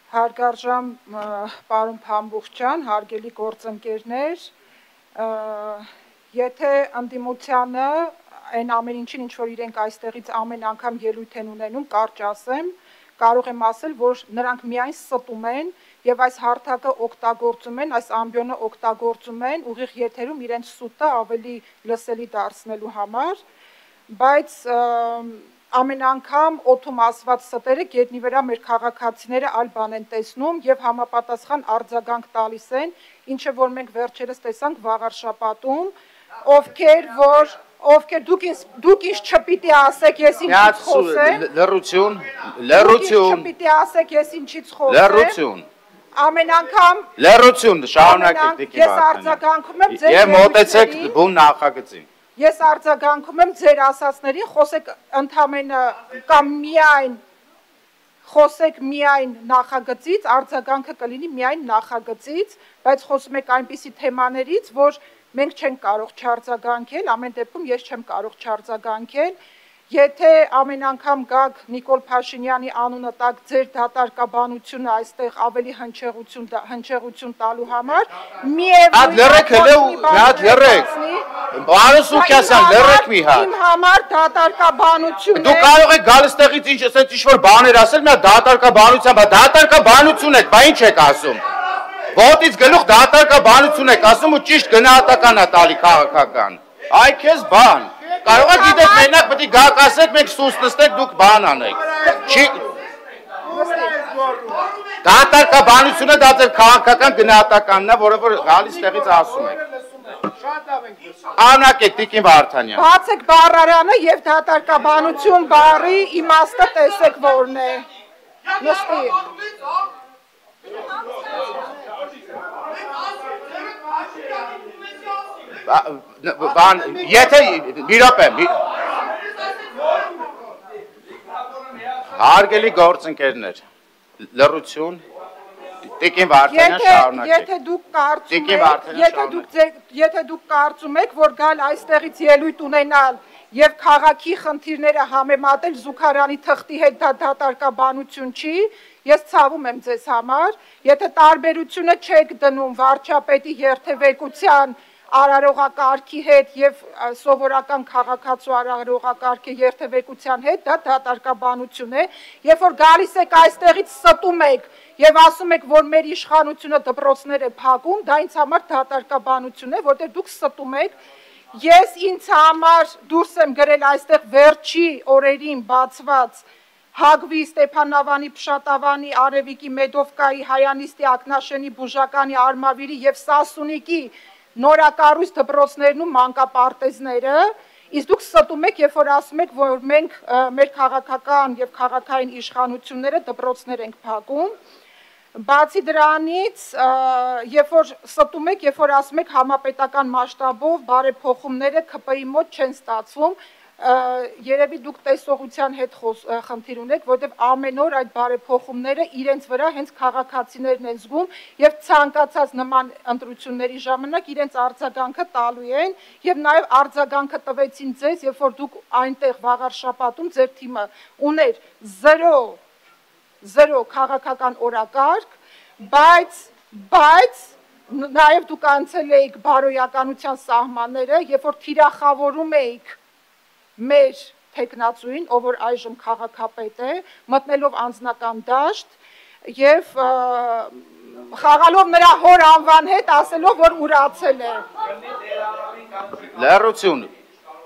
Հարգարժան պարոն Փամբուխչյան, հարգելի գործընկերներ, եթե ընդդիմությանը այն ամեն ինչին, ինչ որ իրենք այստեղից ամեն անգամ ելույթ են ունենում, կարճ ասեմ, կարող եմ ասել, որ նրանք միայն ստում են եւ այս հարթակը օգտագործում են, այս ամբիոնը օգտագործում են ուղիղ եթերում իրենց սուտը ավելի լսելի դարձնելու համար, բայց ամեն անգամ օդում ասված ստերը գետնի վրա մեր քաղաքացիները այլ բան են տեսնում եւ համապատասխան արձագանք տալիս են, ինչը որ մենք վերջերս տեսանք վաղարշաբաթում, ովքեր դուք ինչ չպիտի ասեք, ես ինչից խոսեմ, լռություն, չպիտի ասեք, ես ինչից խոսեմ, լռություն, ամեն անգամ լռություն, շարունակեք ես արձագանքում եմ ձեր եւ մոտեցեք բուն նախագծին. Ես արձագանքում եմ ձեր ասածներին, խոսեք ընդամենը կամ միայն խոսեք միայն նախագծից, արձագանքը կլինի միայն նախագծից, բայց խոսում եք այնպիսի թեմաներից, որ մենք չենք կարող չարձագանքել, ամեն դեպքում ես չեմ կարող չարձագանքել, եթե ամեն անգամ գաք Նիկոլ Փաշինյանի անունը տակ ձեր դատարկաբանությունը այստեղ ավելի հնչեղություն տալու համար, Պարոն Սուքիասյան, լռեք մի հատ։ Իմ համար դատարկաբանություն է։ Դուք կարող եք գալ ստեղից ինչ-որ բաներ ասել, մի հատ դատարկաբանության, դատարկաբանություն եք, բա ինչ եք ասում։ Ոտից գլուխ դատարկաբանություն եք ասում ու ճիշտ գնահատական է տալի քաղաքական։ Այ քեզ բան։ Կարող եք գիտեք մենակ պետք է գաք ասեք, մենք սուս նստեք, դուք բան անեք։ Դատարկաբանությունը դա ձեր քաղաքական գնահատականն է, որը որ գալիս տեղից ասում եք։ Արնակեք Տիկին Վարդանյան։ Բացեք բառարանը եւ դատարկաբանություն բառի իմաստը տեսեք որն է։ Նստի։ Եթե մի րոպե հարգելի գործընկերներ, լռություն, Տիկին Վարդանյան շարունակեք։ Եթե դուք կարծում եք, որ գալ այստեղից ելույթ ունենալ եւ քաղաքի խնդիրները համեմատել Զուքարյանի թղթի հետ դա դատարկաբանություն չի, ես ցավում եմ ձեզ համար, եթե տարբերությունը չեք դնում վարչապետի երթևեկության արարողակարգի հետ եւ սովորական քաղաքացու արարողակարգի երթևեկության հետ, դա դատարկաբանություն է, երբ որ գալիս եք այստեղից ստում եք եւ ասում եք, որ մեր իշխանությունը դպրոցներ է փակում, դա ինձ համար դատարկաբանություն է, որտեղ դուք ստում եք, ես ինձ համար դուրս եմ գրել այստեղ վերջի օրերին բացված Հագվի, Ստեփանավանի, Փշատավանի, Արևիկի, Մեդովկայի, Հայանիստի, Ակնաշենի, Բուժականի, Արմավիրի եւ Սասունիկի նորակառույց դպրոցներն ու մանկապարտեզները, իսկ դուք ստում եք, երբ որ ասում եք, որ մենք մեր քաղաքական եւ քաղաքային իշխանությունները դպրոցներ ենք փակում, բացի դրանից, երբ որ ստում եք, երբ որ ասում եք համապետական մասշտաբով բարեփոխումները ԿՊ-ի մոտ չեն ստացվում, երևի դուք տեսողության հետ խնդիր ունեք, որտեղ ամեն օր այդ բարեփոխումները իրենց վրա հենց քաղաքացիներն են զգում եւ ցանկացած նման ընտրությունների ժամանակ իրենց արձագանքը տալու են եւ նաեւ արձագանքը տվեցին ձեզ, երբ որ դուք այնտեղ վաղարշաբաթում ձեր թիմը ուներ 0 քաղաքական օրակարգ, բայց նաեւ դուք անցել էիք բարոյականության սահմանները, երբ որ թիրախավորում էիք մեր թեկնածուին, ով որ այժմ քաղաքապետ է, մտնելով անձնական դաշտ եւ խաղալով նրա հոր անվան հետ, ասելով, որ ուրացել է։ Լռություն։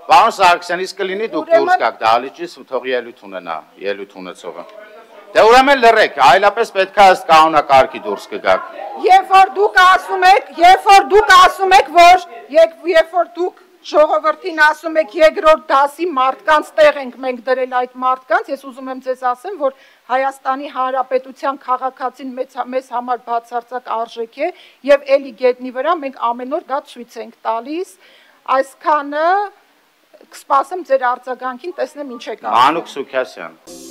Պարոն Սարգսյան, իսկ կլինի դուք դուրս գաք դահլիճից ու թող ելույթ ունենա, ելույթ ունեցողը։ Դե ուրեմն լռեք, այլապես պետք է ըստ կանոնակարգի դուրս կգաք։ Երբ որ դուք ժողովրդին ասում եք երկրորդ դասի մարդկանց տեղ ենք մենք դրել այդ մարդկանց, ես ուզում եմ ձեզ ասեմ, որ Հայաստանի Հանրապետության քաղաքացին մեզ համար բացարձակ արժեք է եւ էլի գետնի վրա մենք ամեն օր դա ցույց ենք տալիս, այսքանը կսպասեմ ձեր արձագանքին, տեսնեմ ինչ եք ասում։ Մանուկ Սուքիասյան